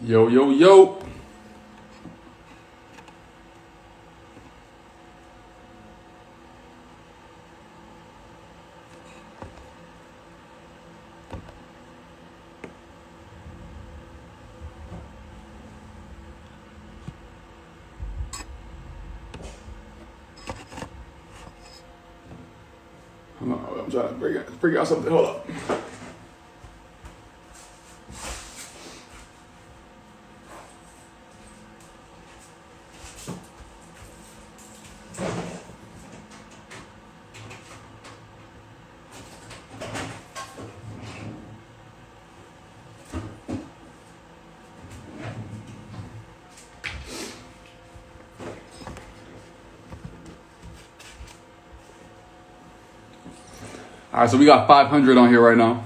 Yo, yo, yo. I'm trying to figure out something. Hold up. All right, so we got 500 on here right now.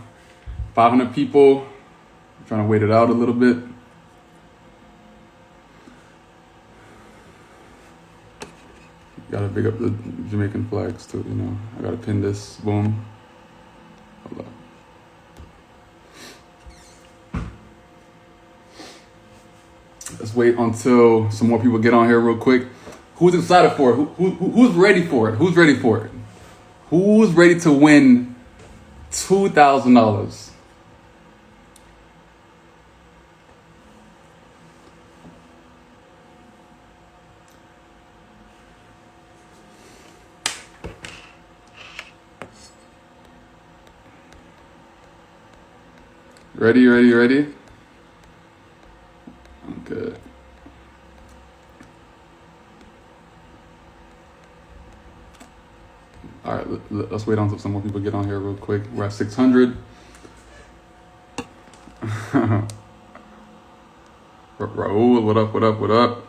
500 people. I'm trying to wait it out a little bit. Gotta big up the Jamaican flags too, you know. I gotta pin this. Boom. Hold up. Let's wait until some more people get on here real quick. Who's excited for it? Who's ready for it? Who's ready for it? Who's ready to win $2,000? Ready? Okay. All right, let's wait until some more people get on here real quick. We're at 600. Raul, what up?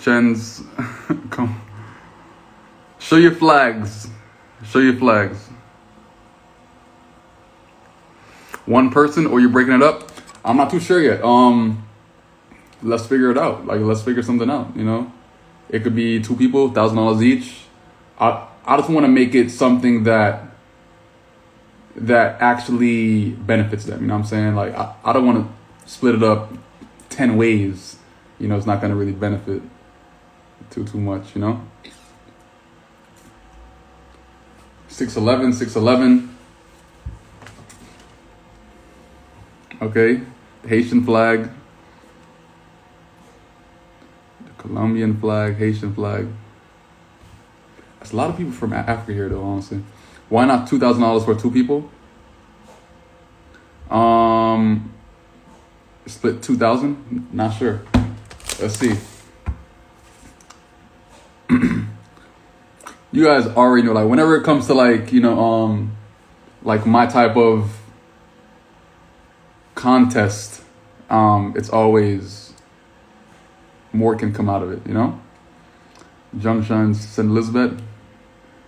Chen's, come. Show your flags. One person or you're breaking it up? I'm not too sure yet. Let's figure it out. Let's figure something out, you know? It could be two people, $1,000 each. I just want to make it something that actually benefits them, you know what I'm saying? I don't want to split it up 10 ways. You know, it's not going to really benefit too much, you know? 611. Okay, the Haitian flag. Colombian flag, Haitian flag. There's a lot of people from Africa here, though, honestly. Why not $2,000 for two people? Split 2,000? Not sure. Let's see. You guys already know, whenever it comes to my type of contest, it's always more can come out of it, you know? Junction, St. Elizabeth,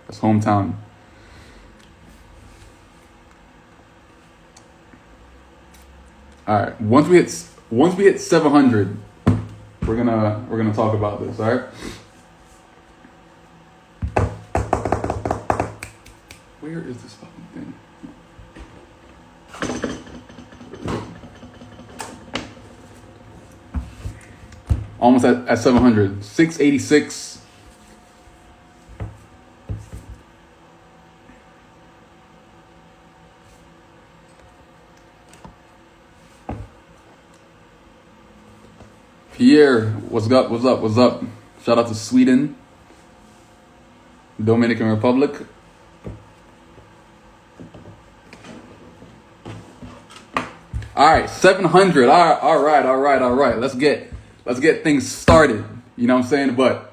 that's hometown. All right, once we hit 700, we're gonna talk about this. All right. Where is this fucking thing? Almost at 700. 686. Pierre, what's up? Shout out to Sweden, Dominican Republic. All right, 700. All right. Let's get things started. You know what I'm saying? But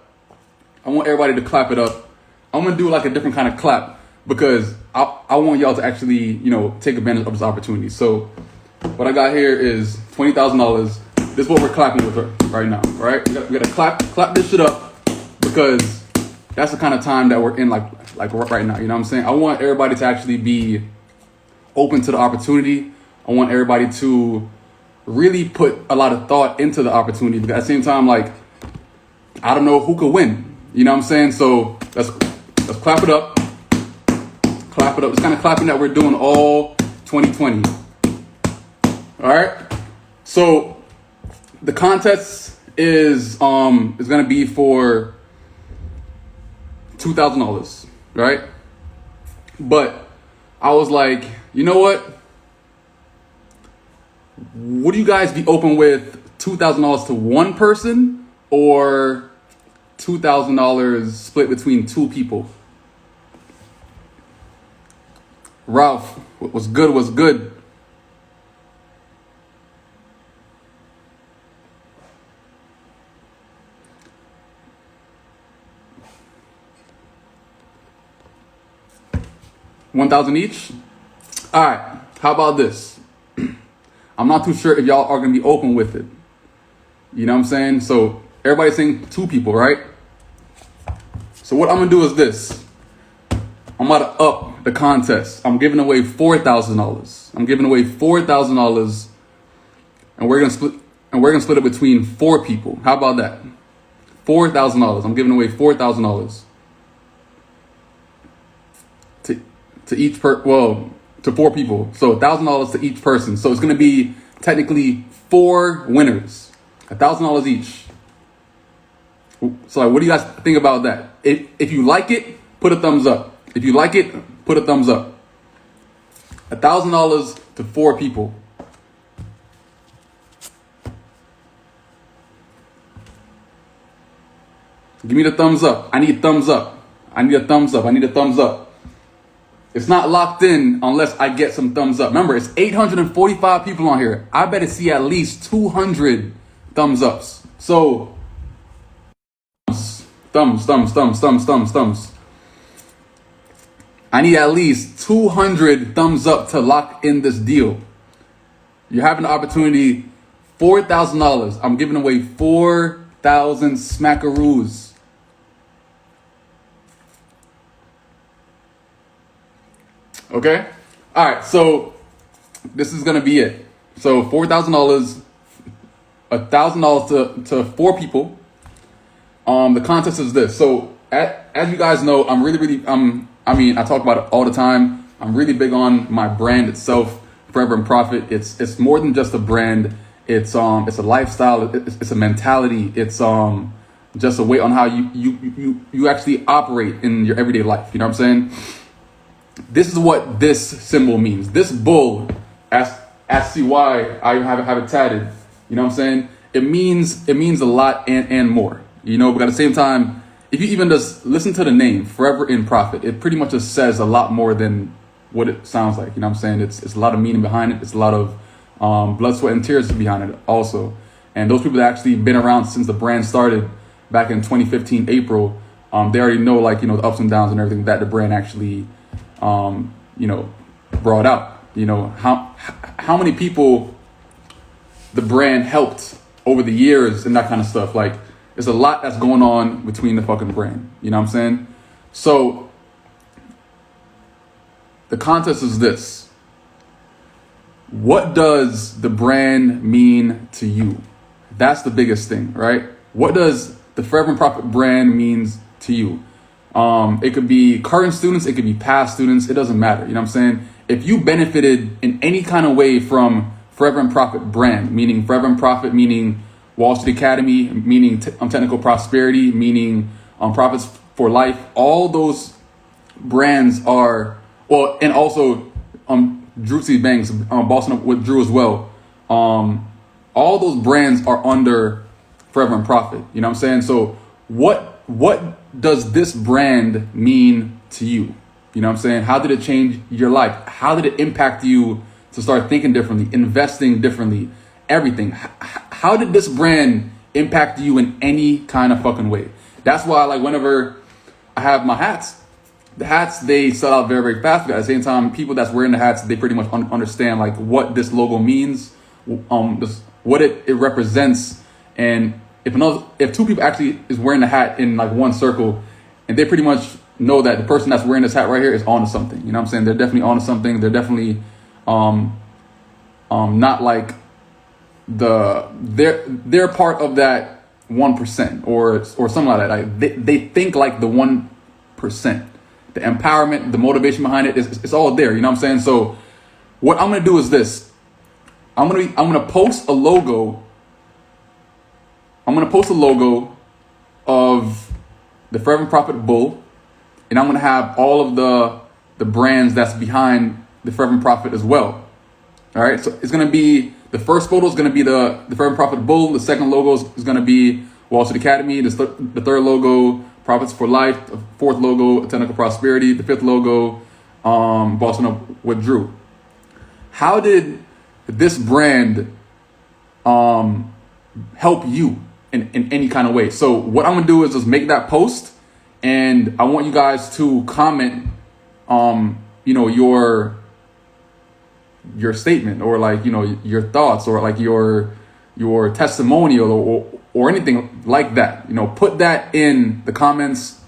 I want everybody to clap it up. I'm gonna do a different kind of clap because I want y'all to actually, you know, take advantage of this opportunity. So what I got here is $20,000. This is what we're clapping with right now. All right, we gotta clap this shit up because that's the kind of time that we're in, like right now. You know what I'm saying? I want everybody to actually be open to the opportunity. I want everybody to really put a lot of thought into the opportunity because at the same time, I don't know who could win. You know what I'm saying? So let's clap it up. It's kind of clapping that we're doing all 2020. All right. So the contest is gonna be for $2,000, right? But I was like, you know what? Would you guys be open with $2,000 to one person or $2,000 split between two people? Ralph, what's good? What's good? $1,000 each? All right. How about this? I'm not too sure if y'all are going to be open with it. You know what I'm saying? So everybody's saying two people, right? So what I'm going to do is this. I'm about to up the contest. I'm giving away $4,000. I'm giving away $4,000 and we're going to split it between four people. How about that? $4,000. I'm giving away $4,000 to four people. So $1,000 to each person. So it's going to be technically four winners. $1,000 each. So what do you guys think about that? If you like it, put a thumbs up. If you like it, put a thumbs up. $1,000 to four people. Give me the thumbs up. I need thumbs up. I need a thumbs up. I need a thumbs up. It's not locked in unless I get some thumbs up. Remember, it's 845 people on here. I better see at least 200 thumbs ups. So, thumbs. I need at least 200 thumbs up to lock in this deal. You're having the opportunity. $4,000. I'm giving away 4,000 smackaroos. Okay? All right, so this is going to be it. So $4,000, $1,000 to four people. The contest is this. So as you guys know, I'm really, I talk about it all the time. I'm really big on my brand itself, Forever and Profit. It's more than just a brand. It's a lifestyle. It's a mentality. It's just a way on how you actually operate in your everyday life. You know what I'm saying? This is what this symbol means. This bull, SCY, I have it tatted. You know what I'm saying? It means a lot and more. You know, but at the same time, if you even just listen to the name, Forever in Profit, it pretty much just says a lot more than what it sounds like. You know what I'm saying? It's a lot of meaning behind it. It's a lot of blood, sweat, and tears behind it also. And those people that actually been around since the brand started back in 2015 April, they already know, like, you know, the ups and downs and everything that the brand actually brought out. You know, how many people the brand helped over the years and that kind of stuff. Like, there's a lot that's going on between the fucking brand. You know what I'm saying? So the contest is this. What does the brand mean to you? That's the biggest thing, right? What does the Forever and Profit brand means to you? It could be current students, it could be past students, it doesn't matter. You know what I'm saying? If you benefited in any kind of way from Forever and Profit brand, meaning Forever and Profit, meaning Wall Street Academy, meaning Technical Prosperity, meaning Profits for Life, all those brands are, well, and also Drew C. Banks, Boston with Drew as well. All those brands are under Forever and Profit. You know what I'm saying? So what does this brand mean to you? You know what I'm saying? How did it change your life? How did it impact you to start thinking differently, investing differently, everything? How did this brand impact you in any kind of fucking way? That's why, like, whenever I have my hats, the hats, they sell out very, very fast. But at the same time, people that's wearing the hats, they pretty much understand, like, what this logo means, what it represents. And if two people actually is wearing the hat in, like, one circle, and they pretty much know that the person that's wearing this hat right here is onto something. You know what I'm saying? They're definitely onto something. They're definitely not like they're part of that 1% or something like that. Like they think like the 1%. The empowerment, the motivation behind it, it's all there. You know what I'm saying? So what I'm gonna do is this. I'm gonna post a logo. I'm gonna post a logo of the Forever Profit Bull, and I'm gonna have all of the brands that's behind the Forever Profit as well. All right, so it's gonna be, the first photo is gonna be the Forever Profit Bull. The second logo is gonna be Wall Street Academy. The third logo, Profits for Life. The fourth logo, Technical Prosperity. The fifth logo, Boston Up with Drew. How did this brand help you in any kind of way? So what I'm gonna do is just make that post, and I want you guys to comment, your statement, or like, your thoughts, or like your testimonial, or anything like that. Put that in the comments,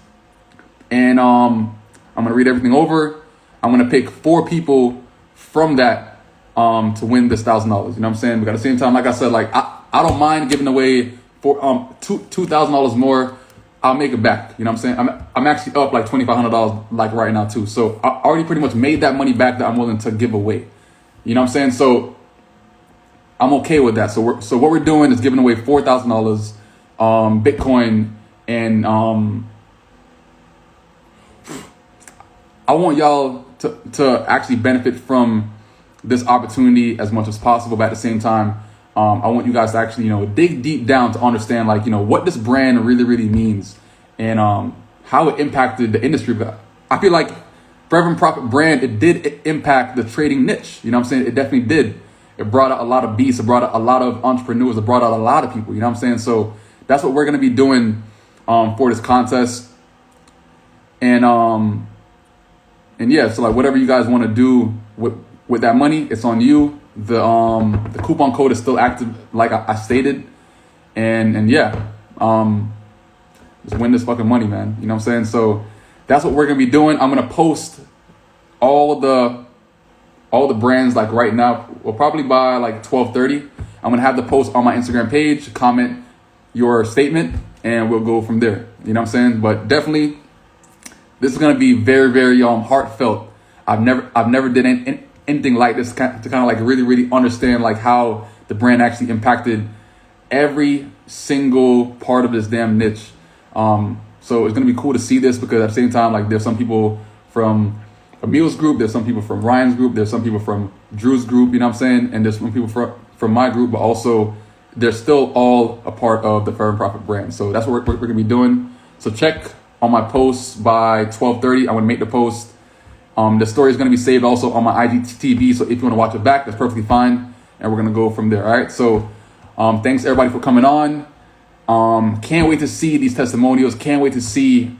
and I'm gonna read everything over. I'm gonna pick 4 people from that to win this $1,000. You know what I'm saying? But at the same time, like I said, like I don't mind giving away for $2,000 more. I'll make it back. You know what I'm saying? I'm actually up like $2,500 like right now too. So I already pretty much made that money back that I'm willing to give away. You know what I'm saying? So I'm okay with that. So what we're doing is giving away $4,000 Bitcoin, and I want y'all to actually benefit from this opportunity as much as possible. But at the same time, I want you guys to actually, dig deep down to understand, like, what this brand really, really means, and how it impacted the industry. But I feel like Forever Profit brand, it did impact the trading niche. You know what I'm saying? It definitely did. It brought out a lot of beasts. It brought out a lot of entrepreneurs. It brought out a lot of people. You know what I'm saying? So that's what we're going to be doing for this contest. And yeah, so like whatever you guys want to do with that money, it's on you. The coupon code is still active, like I stated. And yeah, just win this fucking money, man. You know what I'm saying? So that's what we're gonna be doing. I'm gonna post all the brands like right now. Well, probably by like 12:30. I'm gonna have the post on my Instagram page. Comment your statement, and we'll go from there. You know what I'm saying? But definitely, this is gonna be very, very heartfelt. I've never did anything like this to kind of like really, really understand like how the brand actually impacted every single part of this damn niche. So it's going to be cool to see this, because at the same time, like, there's some people from Emil's group, there's some people from Ryan's group, there's some people from Drew's group, you know what I'm saying? And there's some people from my group, but also they're still all a part of the Forever Profit brand. So that's what we're going to be doing. So check on my posts by 12:30. I'm going to make the post. The story is going to be saved also on my IGTV. So if you want to watch it back, that's perfectly fine. And we're going to go from there. All right. So thanks everybody for coming on. Can't wait to see these testimonials. Can't wait to see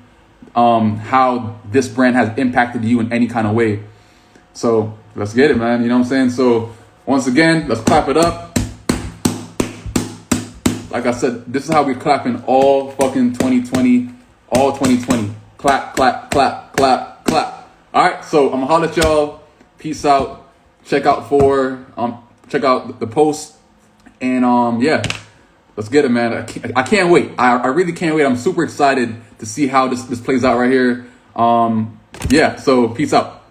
how this brand has impacted you in any kind of way. So let's get it, man. You know what I'm saying? So once again, let's clap it up. Like I said, this is how we're clapping all fucking 2020, all 2020. Clap, clap, clap, clap, clap. All right, so I'm gonna holler at y'all. Peace out. Check out the post, and yeah. Let's get it, man. I can't wait. I really can't wait. I'm super excited to see how this plays out right here. Yeah, so peace out.